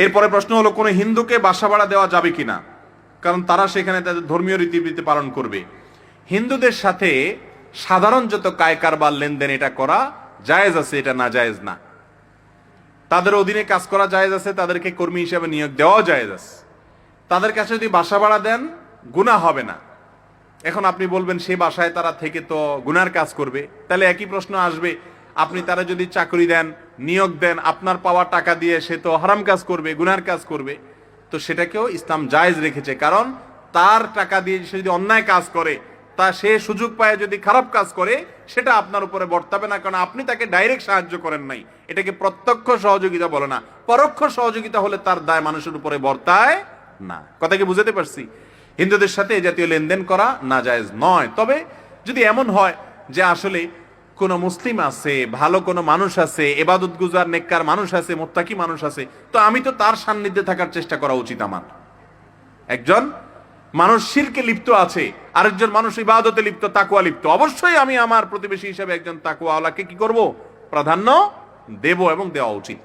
এরপরে প্রশ্ন হলো, কোন হিন্দুকে বাসা ভাড়া দেওয়া যাবে কিনা, কারণ তারা সেখানে তাদের ধর্মীয় রীতিনীতি পালন করবে। হিন্দুদের সাথে সাধারণ যত কায় কারবার লেনদেন এটা করা জায়েজ আছে, এটা না জায়েজ না। তাদের অধীনে কাজ করা জায়েজ আছে, তাদেরকে কর্মী হিসেবে নিয়োগ দেওয়াও জায়েজ আছে। তাদের কাছে যদি বাসা ভাড়া দেন গুনাহ হবে না। এখন আপনি বলবেন সেই বাসায় তারা থেকে তো গুনার কাজ করবে, তাহলে একই প্রশ্ন আসবে, আপনি তারা যদি চাকরি দেন, নিয়োগ দেন, আপনার পাওয়া টাকা দিয়ে সে তো হারাম কাজ করবে, গুনার কাজ করবে। তো সেটাকেও ইসলাম জায়েজ রেখেছে, কারণ তার টাকা দিয়ে সে যদি অন্যায় কাজ করে, তা সে সুযোগ পায় যদি খারাপ কাজ করে, সেটা আপনার উপরে বর্তাবে না, কারণ আপনি তাকে ডাইরেক্ট সাহায্য করেন নাই। এটাকে প্রত্যক্ষ সহযোগিতা বলে না, পরোক্ষ সহযোগিতা হলে তার দায় মানুষের উপরে বর্তায় না। কথা কি বুঝাতে পারছি? হিন্দুদের সাথে এই জাতীয় লেনদেন করা নাজায়েজ নয়। তবে যদি এমন হয় যে আসলে কোন মুসলিম আছে, ভালো কোন মানুষ আছে, ইবাদত গুজার নেককার মানুষ আছে, মুত্তাকি মানুষ আছে, তো আমি তো তার সান্নিধ্যে থাকার চেষ্টা করা উচিত আমার। একজন মানুষ শিরকে লিপ্ত আছে, আরেকজন মানুষ ইবাদতে লিপ্ত, তাকওয়া লিপ্ত, অবশ্যই আমি আমার প্রতিবেশী হিসেবে একজন তাকওয়াওয়ালাকে কি করব? প্রাধান্য দেব এবং দেওয়া উচিত।